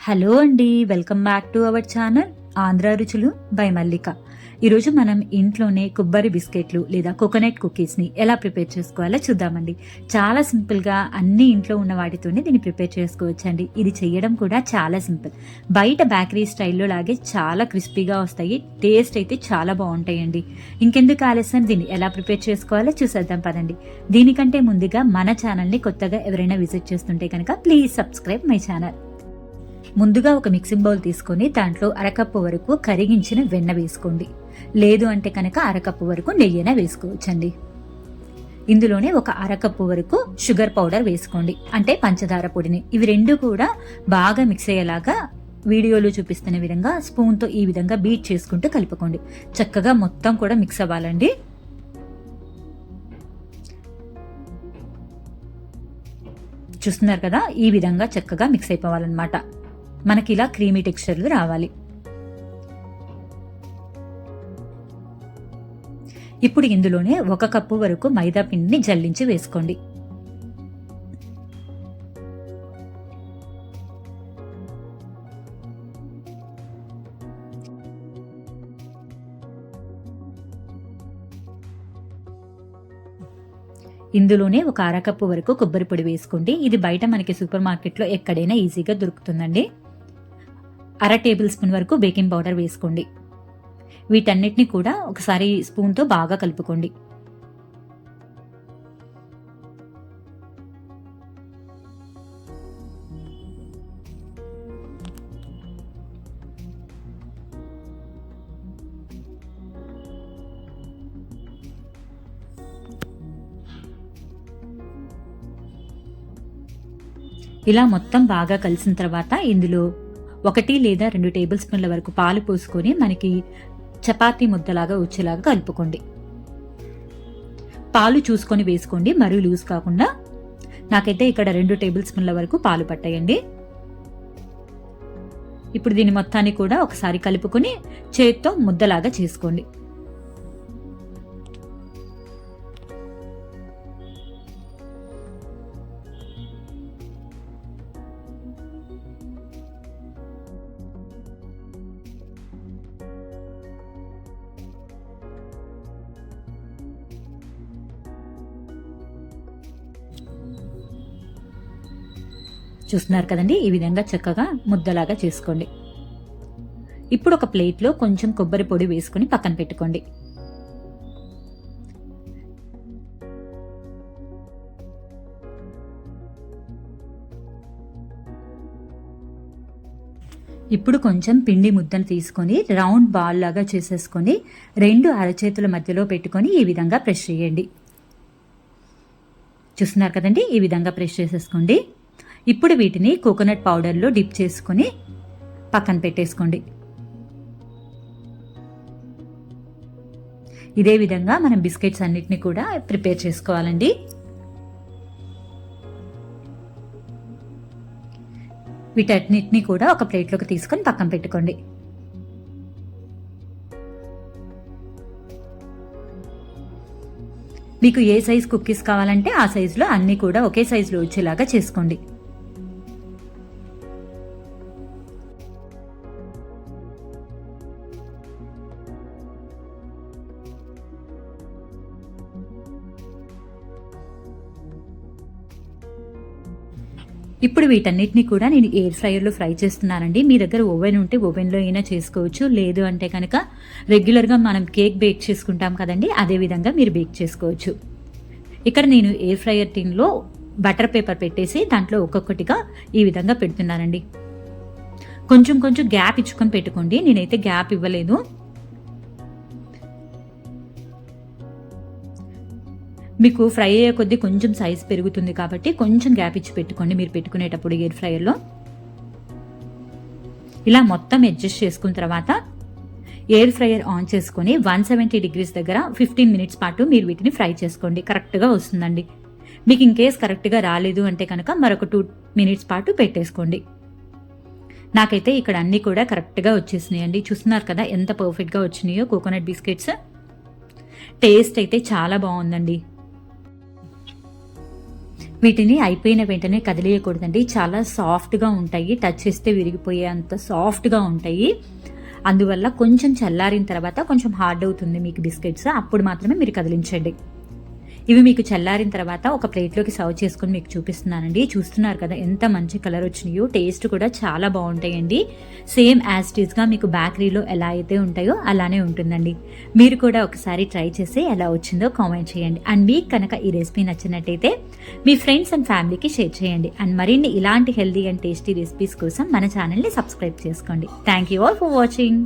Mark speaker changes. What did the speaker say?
Speaker 1: Hello అండి, welcome back to our channel Andhra రుచులు by మల్లిక. ఈరోజు మనం ఇంట్లోనే కొబ్బరి బిస్కెట్లు లేదా కోకోనట్ కుకీస్ని ఎలా ప్రిపేర్ చేసుకోవాలో చూద్దామండి. చాలా సింపుల్గా అన్ని ఇంట్లో ఉన్న వాటితోనే దీన్ని ప్రిపేర్ చేసుకోవచ్చండి. ఇది చేయడం కూడా చాలా సింపుల్. బయట బేకరీ స్టైల్లో లాగే చాలా క్రిస్పీగా వస్తాయి, టేస్ట్ అయితే చాలా బాగుంటాయండి. ఇంకెందుకు ఆలస్యం, దీన్ని ఎలా ప్రిపేర్ చేసుకోవాలో చూసేద్దాం పదండి. దీనికంటే ముందుగా మన ఛానల్ని కొత్తగా ఎవరైనా విజిట్ చేస్తుంటే కనుక ప్లీజ్ సబ్స్క్రైబ్ మై ఛానల్. ముందుగా ఒక మిక్సింగ్ బౌల్ తీసుకొని దాంట్లో అరకప్పు వరకు కరిగించిన వెన్న వేసుకోండి. లేదు అంటే కనుక అరకప్పు వరకు నెయ్యిన వేసుకోవచ్చండి. ఇందులోనే ఒక అరకప్పు వరకు షుగర్ పౌడర్ వేసుకోండి, అంటే పంచదార పొడిని. ఇవి రెండు కూడా బాగా మిక్స్ అయ్యేలాగా వీడియోలో చూపిస్తున్న విధంగా స్పూన్తో ఈ విధంగా బీట్ చేసుకుంటూ కలుపుకోండి. చక్కగా మొత్తం కూడా మిక్స్ అవ్వాలండి. చూస్తున్నారు కదా, ఈ విధంగా చక్కగా మిక్స్ అయిపోవాలన్నమాట. మనకి ఇలా క్రీమీ టెక్స్చర్లు రావాలి. ఇప్పుడు ఇందులోనే 1 కప్పు వరకు మైదా పిండిని జల్లించి వేసుకోండి. ఇందులోనే ఒక అరకప్పు వరకు కొబ్బరి పొడి వేసుకోండి. ఇది బయట మనకి సూపర్ మార్కెట్లో ఎక్కడైనా ఈజీగా దొరుకుతుందండి. 1/2 టేబుల్ స్పూన్ వరకు బేకింగ్ పౌడర్ వేసుకోండి. వీటన్నిటిని కూడా ఒకసారి స్పూన్తో బాగా కలుపుకోండి. ఇలా మొత్తం బాగా కలిసిన తర్వాత ఇందులో 1 లేదా 2 టేబుల్ స్పూన్ల వరకు పాలు పోసుకొని మనకి చపాతీ ముద్దలాగా వచ్చేలాగా కలుపుకోండి. పాలు చూసుకొని వేసుకోండి, మరీ లూజ్ కాకుండా. నాకైతే ఇక్కడ 2 టేబుల్ స్పూన్ల వరకు పాలు పట్టాయండి. ఇప్పుడు దీని మొత్తాన్ని కూడా ఒకసారి కలుపుకొని చేత్తో ముద్దలాగా చేసుకోండి. చూస్తున్నారు కదండి, ఈ విధంగా చక్కగా ముద్దలాగా చేసుకోండి. ఇప్పుడు ఒక ప్లేట్లో కొంచెం కొబ్బరి పొడి వేసుకుని పక్కన పెట్టుకోండి. ఇప్పుడు కొంచెం పిండి ముద్దను తీసుకొని రౌండ్ బాల్ లాగా చేసేసుకొని 2 అరచేతుల మధ్యలో పెట్టుకొని ఈ విధంగా ప్రెస్ చేయండి. చూస్తున్నారు కదండి, ఈ విధంగా ప్రెస్ చేసేసుకోండి. ఇప్పుడు వీటిని కోకోనట్ పౌడర్లో డిప్ చేసుకుని పక్కన పెట్టేసుకోండి. ఇదే విధంగా మనం బిస్కెట్స్ అన్నిటిని కూడా ప్రిపేర్ చేసుకోవాలండి. వీటన్నిటిని కూడా ఒక ప్లేట్లోకి తీసుకొని పక్కన పెట్టుకోండి. మీకు ఏ సైజ్ కుకీస్ కావాలంటే ఆ సైజులో అన్ని కూడా ఒకే సైజులో వచ్చేలాగా చేసుకోండి. ఇప్పుడు వీటన్నిటిని కూడా నేను ఎయిర్ ఫ్రైయర్లో ఫ్రై చేస్తున్నానండి. మీ దగ్గర ఓవెన్ ఉంటే ఓవెన్లో అయినా చేసుకోవచ్చు, లేదు అంటే కనుక రెగ్యులర్గా మనం కేక్ బేక్ చేసుకుంటాం కదండి, అదే విధంగా మీరు బేక్ చేసుకోవచ్చు. ఇక్కడ నేను ఎయిర్ ఫ్రైయర్ టిన్లో బటర్ పేపర్ పెట్టేసి దాంట్లో ఒక్కొక్కటిగా ఈ విధంగా పెడుతున్నానండి. కొంచెం కొంచెం గ్యాప్ ఇచ్చుకొని పెట్టుకోండి, నేనైతే గ్యాప్ ఇవ్వలేదు. మీకు ఫ్రై అయ్యే కొద్దీ కొంచెం సైజ్ పెరుగుతుంది కాబట్టి కొంచెం గ్యాప్ ఇచ్చి పెట్టుకోండి మీరు పెట్టుకునేటప్పుడు ఎయిర్ ఫ్రైయర్లో. ఇలా మొత్తం అడ్జస్ట్ చేసుకున్న తర్వాత ఎయిర్ ఫ్రైయర్ ఆన్ చేసుకొని 170 డిగ్రీస్ దగ్గర 15 మినిట్స్ పాటు మీరు వీటిని ఫ్రై చేసుకోండి. కరెక్ట్గా వస్తుందండి. మీకు ఇన్ కేస్ కరెక్ట్గా రాలేదు అంటే కనుక మరొక 2 మినిట్స్ పాటు పెట్టేసుకోండి. నాకైతే ఇక్కడ అన్నీ కూడా కరెక్ట్గా వచ్చేసినాయండి. చూస్తున్నారు కదా ఎంత పర్ఫెక్ట్గా వచ్చినాయో కోకోనట్ బిస్కెట్స్. టేస్ట్ అయితే చాలా బాగుందండి. వీటిని అయిపోయిన వెంటనే కదిలేయకూడదండి. చాలా సాఫ్ట్గా ఉంటాయి, టచ్ చేస్తే విరిగిపోయే అంత సాఫ్ట్గా ఉంటాయి. అందువల్ల కొంచెం చల్లారిన తర్వాత కొంచెం హార్డ్ అవుతుంది మీకు బిస్కెట్స్, అప్పుడు మాత్రమే మీరు కదిలించండి. ఇవి మీకు చల్లారిన తర్వాత ఒక ప్లేట్లోకి సర్వ్ చేసుకొని మీకు చూపిస్తున్నానండి. చూస్తున్నారు కదా ఎంత మంచి కలర్ వచ్చినాయో, టేస్ట్ కూడా చాలా బాగుంటాయండి. సేమ్ యాజ్ టీజ్గా మీకు బేకరీలో ఎలా అయితే ఉంటాయో అలానే ఉంటుందండి. మీరు కూడా ఒకసారి ట్రై చేసి ఎలా వచ్చిందో కామెంట్ చేయండి. అండ్ మీకు కనుక ఈ రెసిపీ నచ్చినట్టయితే మీ ఫ్రెండ్స్ అండ్ ఫ్యామిలీకి షేర్ చేయండి. అండ్ మరిన్ని ఇలాంటి హెల్దీ అండ్ టేస్టీ రెసిపీస్ కోసం మన ఛానల్ని సబ్స్క్రైబ్ చేసుకోండి. Thank you all for watching.